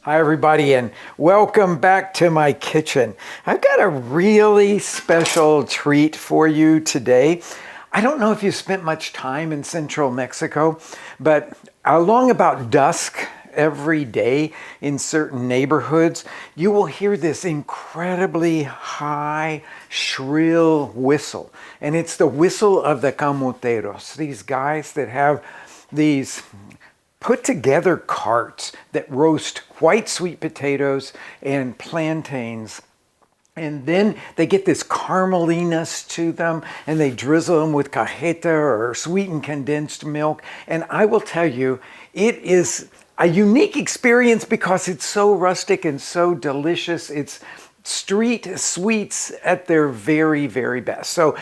Hi everybody, and welcome back to my kitchen. I've got a really special treat for you today. I don't know if you spent much time in central Mexico, but along about dusk every day in certain neighborhoods, you will hear this incredibly high, shrill whistle. And it's the whistle of the camoteros, these guys that have these put together carts that roast white sweet potatoes and plantains. And then they get this carameliness to them and they drizzle them with cajeta or sweetened condensed milk. And I will tell you, it is a unique experience because it's so rustic and so delicious. It's street sweets at their very, very best. So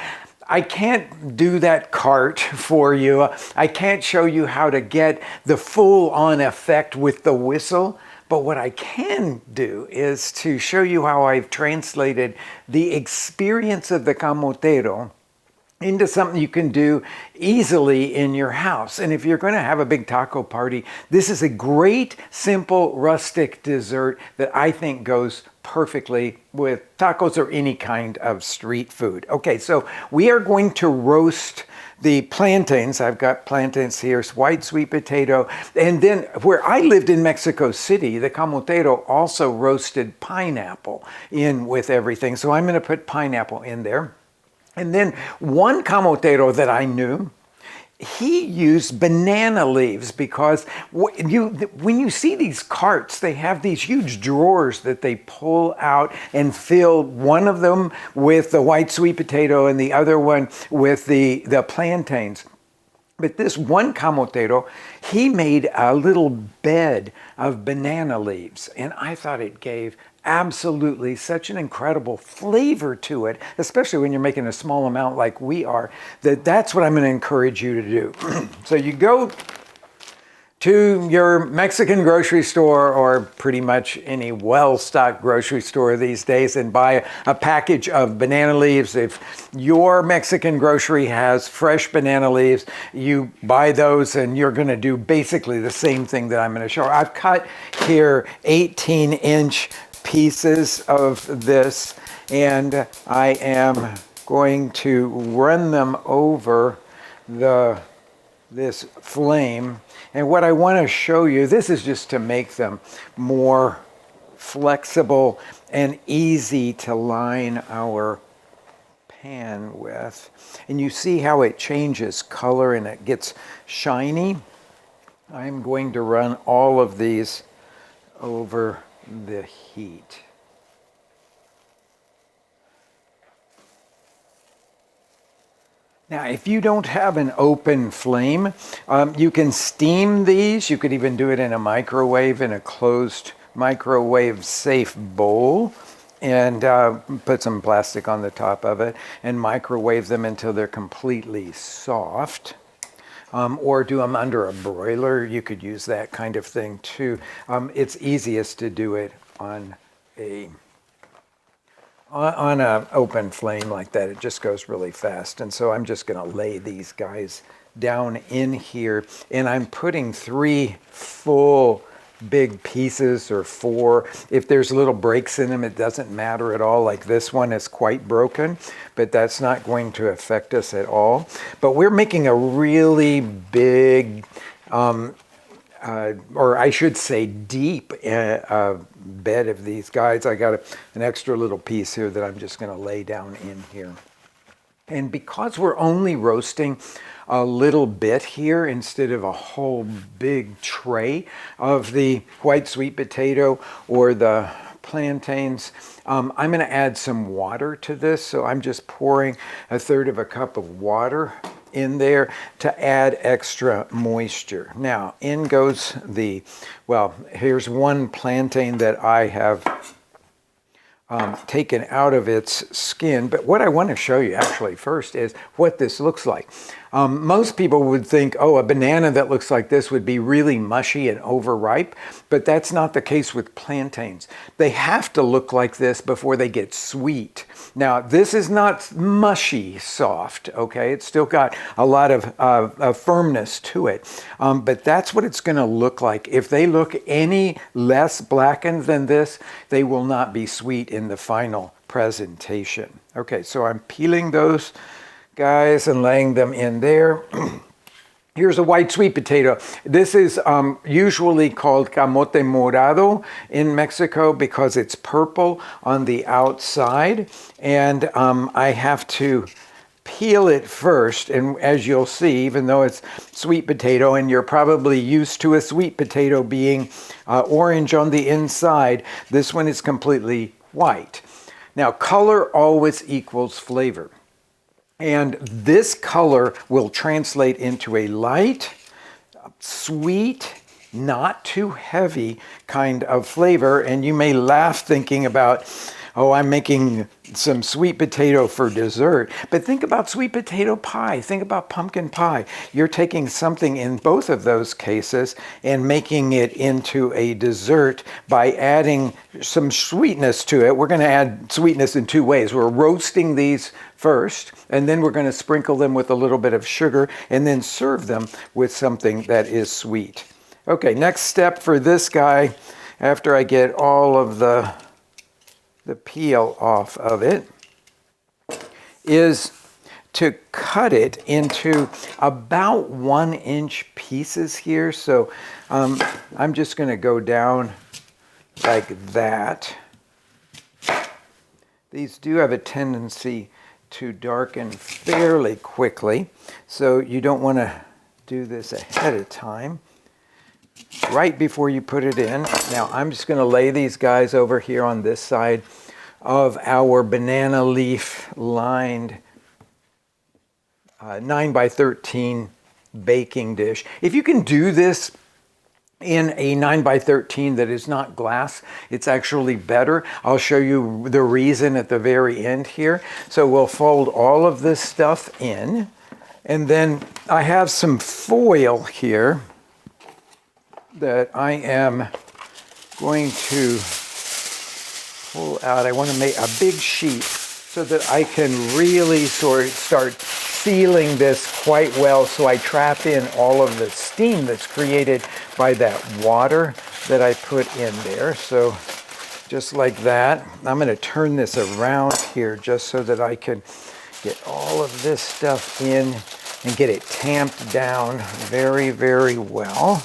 I can't do that cart for you. I can't show you how to get the full-on effect with the whistle. But what I can do is to show you how I've translated the experience of the camotero into something you can do easily in your house. And if you're going to have a big taco party, this is a great, simple, rustic dessert that I think goes perfectly with tacos or any kind of street food. Okay, so we are going to roast the plantains. I've got plantains here, white sweet potato. And then where I lived in Mexico City, the camotero also roasted pineapple in with everything. So I'm going to put pineapple in there. And then one camotero that I knew, he used banana leaves because when you see these carts, they have these huge drawers that they pull out and fill one of them with the white sweet potato and the other one with the plantains. But this one camotero, he made a little bed of banana leaves, and I thought it gave absolutely such an incredible flavor to it, especially when you're making a small amount like we are, that's what I'm going to encourage you to do. So you go to your Mexican grocery store or pretty much any well-stocked grocery store these days and buy a package of banana leaves. If your Mexican grocery has fresh banana leaves, you buy those and you're going to do basically the same thing that I'm going to show. I've cut here 18-inch pieces of this, and I am going to run them over this flame. And what I want to show you, this is just to make them more flexible and easy to line our pan with. And you see how it changes color and it gets shiny. I'm going to run all of these over the heat. Now, if you don't have an open flame, you can steam these. You could even do it in a microwave, in a closed microwave safe bowl, and put some plastic on the top of it and microwave them until they're completely soft. Or do them under a broiler. You could use that kind of thing too. It's easiest to do it on an open flame like that. It just goes really fast. And so I'm just going to lay these guys down in here, and I'm putting 3 full big pieces or 4. If there's little breaks in them, it doesn't matter at all. Like this one is quite broken, but that's not going to affect us at all. But we're making a really big, or I should say deep bed of these guys. I got an extra little piece here that I'm just going to lay down in here. And because we're only roasting a little bit here instead of a whole big tray of the white sweet potato or the plantains, I'm going to add some water to this. So I'm just pouring 1/3 cup of water in there to add extra moisture. Now, in goes here's one plantain that I have taken out of its skin. But what I want to show you actually first is what this looks like. Most people would think, oh, a banana that looks like this would be really mushy and overripe, but that's not the case with plantains. They have to look like this before they get sweet. Now, this is not mushy soft, okay? It's still got a lot of firmness to it, but that's what it's going to look like. If they look any less blackened than this, they will not be sweet in the final presentation. Okay, so I'm peeling those guys and laying them in there. Here's a white sweet potato. This is usually called camote morado in Mexico because it's purple on the outside. And I have to peel it first. And as you'll see, even though it's sweet potato and you're probably used to a sweet potato being orange on the inside, this one is completely white. Now, color always equals flavor. And this color will translate into a light, sweet, not too heavy kind of flavor. And you may laugh thinking about, oh, I'm making some sweet potato for dessert. But think about sweet potato pie. Think about pumpkin pie. You're taking something in both of those cases and making it into a dessert by adding some sweetness to it. We're going to add sweetness in two ways. We're roasting these first, and then we're going to sprinkle them with a little bit of sugar and then serve them with something that is sweet. Okay, next step for this guy, after I get all of the peel off of it, is to cut it into about 1-inch pieces here. So I'm just going to go down like that. These do have a tendency to darken fairly quickly, so you don't want to do this ahead of time, right before you put it in. Now I'm just going to lay these guys over here on this side of our banana leaf lined 9x13 baking dish. If you can do this in a 9x13 that is not glass, it's actually better. I'll show you the reason at the very end here. So we'll fold all of this stuff in, and then I have some foil here that I am going to pull out. I want to make a big sheet so that I can really sort of start sealing this quite well, so I trap in all of the steam that's created by that water that I put in there. So just like that. I'm going to turn this around here just so that I can get all of this stuff in and get it tamped down very, very well.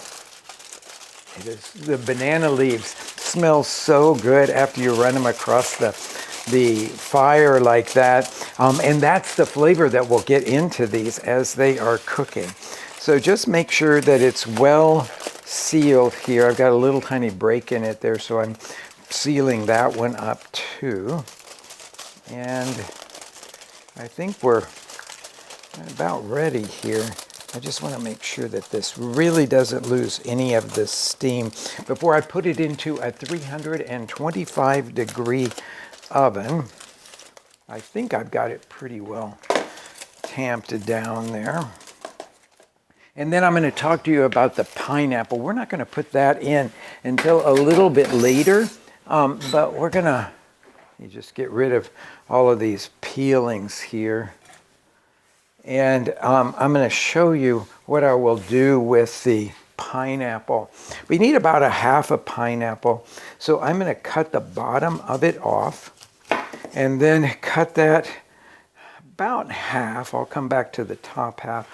The banana leaves smell so good after you run them across the fire like that. And that's the flavor that will get into these as they are cooking. So just make sure that it's well sealed here. I've got a little tiny break in it there, so I'm sealing that one up too. And I think we're about ready here. I just want to make sure that this really doesn't lose any of the steam before I put it into a 325-degree oven. I think I've got it pretty well tamped down there. And then I'm going to talk to you about the pineapple. We're not going to put that in until a little bit later, but we're going to just get rid of all of these peelings here. And I'm going to show you what I will do with the pineapple. We need about a half a pineapple. So I'm going to cut the bottom of it off and then cut that about half. I'll come back to the top half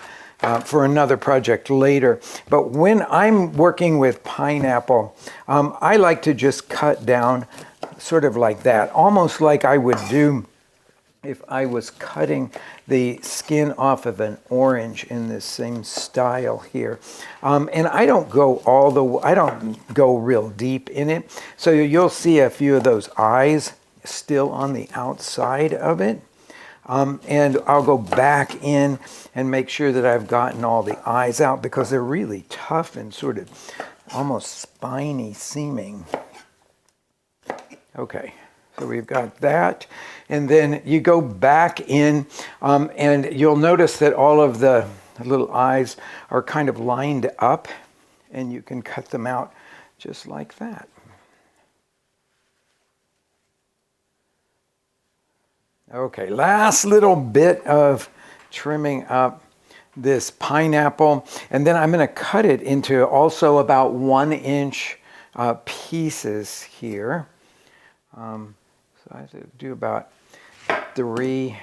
for another project later. But when I'm working with pineapple, I like to just cut down sort of like that, almost like I would do if I was cutting the skin off of an orange in this same style here. And I don't go I don't go real deep in it. So you'll see a few of those eyes still on the outside of it. And I'll go back in and make sure that I've gotten all the eyes out because they're really tough and sort of almost spiny seeming. Okay, So we've got that. And then you go back in and you'll notice that all of the little eyes are kind of lined up, and you can cut them out just like that. Okay, last little bit of trimming up this pineapple, and then I'm going to cut it into also about 1-inch pieces here. So I have to do about 3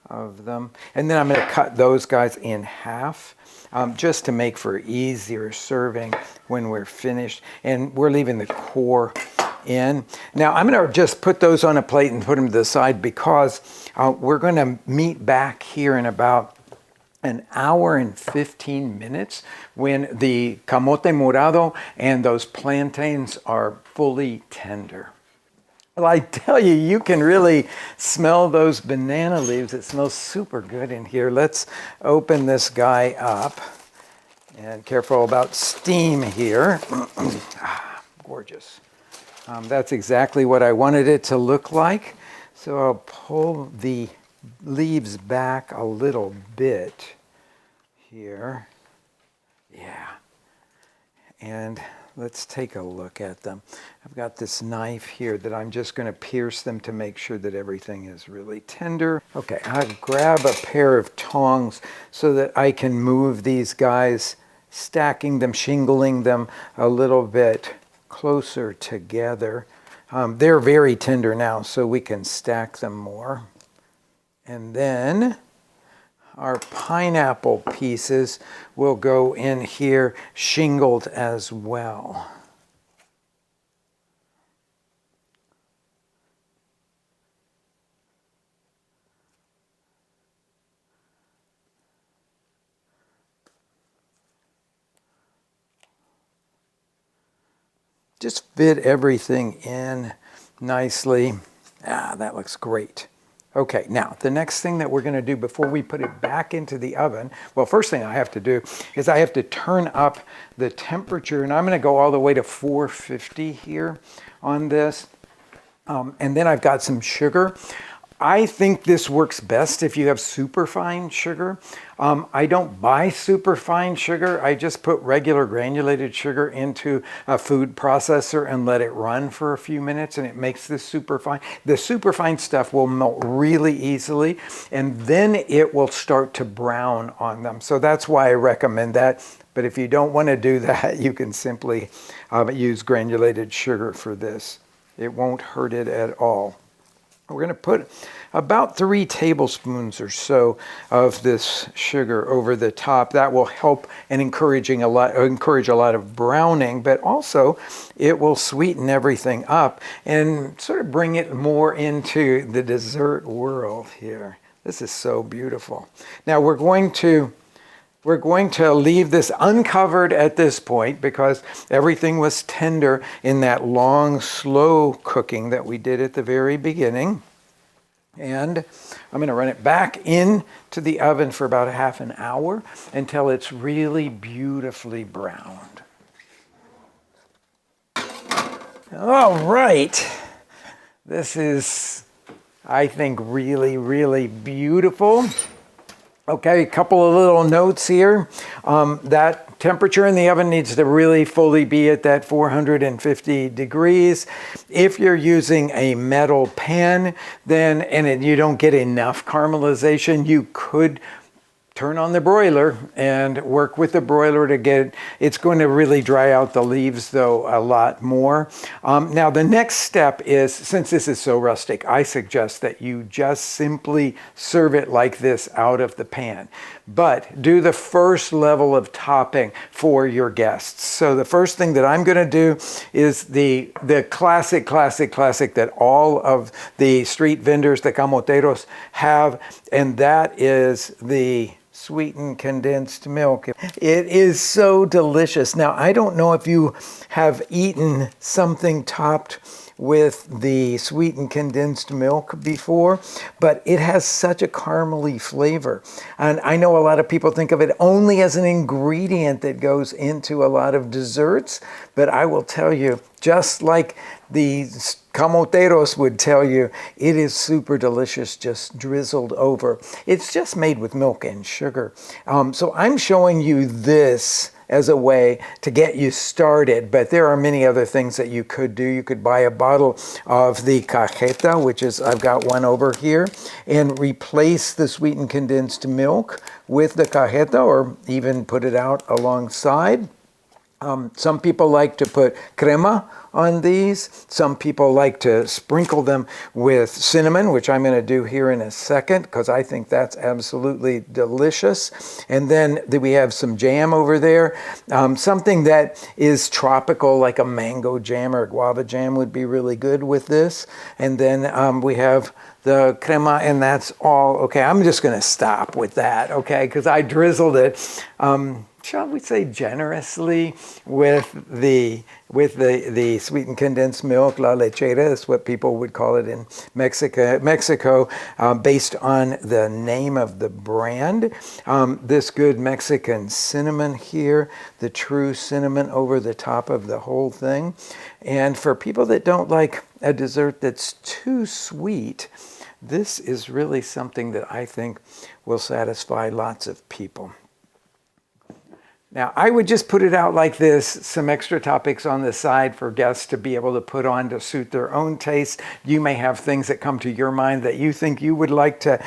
of them, and then I'm going to cut those guys in half just to make for easier serving when we're finished, and we're leaving the core in. Now I'm going to just put those on a plate and put them to the side because we're going to meet back here in about an hour and 15 minutes when the camote morado and those plantains are fully tender. Well, I tell you, you can really smell those banana leaves. It smells super good in here. Let's open this guy up. And careful about steam here. Gorgeous. That's exactly what I wanted it to look like. So I'll pull the leaves back a little bit here. Yeah. And let's take a look at them. I've got this knife here that I'm just going to pierce them to make sure that everything is really tender. Okay, I'll grab a pair of tongs so that I can move these guys, stacking them, shingling them a little bit closer together. They're very tender now, so we can stack them more. And then our pineapple pieces will go in here shingled as well. Just fit everything in nicely. That looks great. Okay, now the next thing that we're going to do before we put it back into the oven, well, first thing I have to do is I have to turn up the temperature, and I'm going to go all the way to 450 here on this. And then I've got some sugar. I think this works best if you have superfine sugar. I don't buy superfine sugar. I just put regular granulated sugar into a food processor and let it run for a few minutes, and it makes this superfine. The superfine stuff will melt really easily, and then it will start to brown on them. So that's why I recommend that. But if you don't want to do that, you can simply use granulated sugar for this. It won't hurt it at all. We're going to put about 3 tablespoons or so of this sugar over the top. That will help and encourage a lot of browning, but also it will sweeten everything up and sort of bring it more into the dessert world here. This is so beautiful. Now we're going to leave this uncovered at this point because everything was tender in that long, slow cooking that we did at the very beginning. And I'm going to run it back into the oven for about half an hour until it's really beautifully browned. All right. This is, I think, really, really beautiful. Okay, a couple of little notes here. That temperature in the oven needs to really fully be at that 450 degrees. If you're using a metal pan, then you don't get enough caramelization, you could turn on the broiler and work with the broiler to get, it's going to really dry out the leaves though a lot more. Now the next step is, since this is so rustic, I suggest that you just simply serve it like this out of the pan. But do the first level of topping for your guests. So the first thing that I'm going to do is the classic that all of the street vendors, the camoteros, have, and that is the sweetened condensed milk. It is so delicious. Now, I don't know if you have eaten something topped with the sweetened condensed milk before, but it has such a caramely flavor. And I know a lot of people think of it only as an ingredient that goes into a lot of desserts, but I will tell you, just like the camoteros would tell you it is super delicious, just drizzled over. It's just made with milk and sugar. So I'm showing you this as a way to get you started, but there are many other things that you could do. You could buy a bottle of the cajeta, which is, I've got one over here, and replace the sweetened condensed milk with the cajeta, or even put it out alongside. Some people like to put crema on these. Some people like to sprinkle them with cinnamon, which I'm going to do here in a second because I think that's absolutely delicious. And then we have some jam over there. Something that is tropical, like a mango jam or guava jam, would be really good with this. And then we have the crema, and that's all. Okay, I'm just going to stop with that, okay, because I drizzled it. Shall we say generously with the sweetened condensed milk, la lechera is what people would call it in Mexico, based on the name of the brand. This good Mexican cinnamon here, the true cinnamon over the top of the whole thing. And for people that don't like a dessert that's too sweet, this is really something that I think will satisfy lots of people. Now, I would just put it out like this, some extra toppings on the side for guests to be able to put on to suit their own taste. You may have things that come to your mind that you think you would like to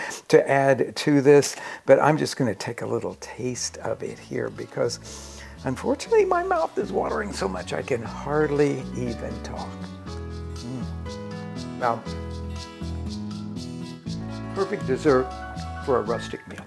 add to this, but I'm just going to take a little taste of it here because unfortunately my mouth is watering so much I can hardly even talk. Now, perfect dessert for a rustic meal.